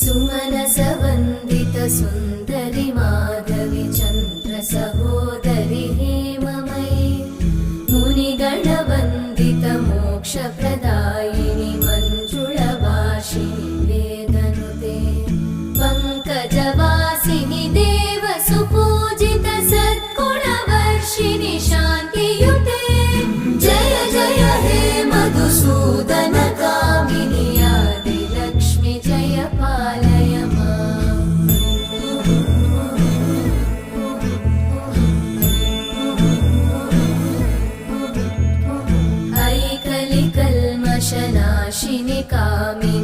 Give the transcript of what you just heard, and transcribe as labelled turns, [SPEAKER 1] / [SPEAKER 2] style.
[SPEAKER 1] सुमनसवन्दित सुन्दरि माधवि चन्द्र सहोदरि हेममयि मुनिगणवन्दित मोक्षप्रदायिनि मञ्जुळभाषिणि वेदनुते पङ्कजवासिनि देवसुपूजित सद्गुणवर्षिणि शान्तियुते जय जय हे मधुसूदन कामिनि आदिलक्ष्मि जय पालय माम्। ऐकलिकल्मषनाशिनि कामिनि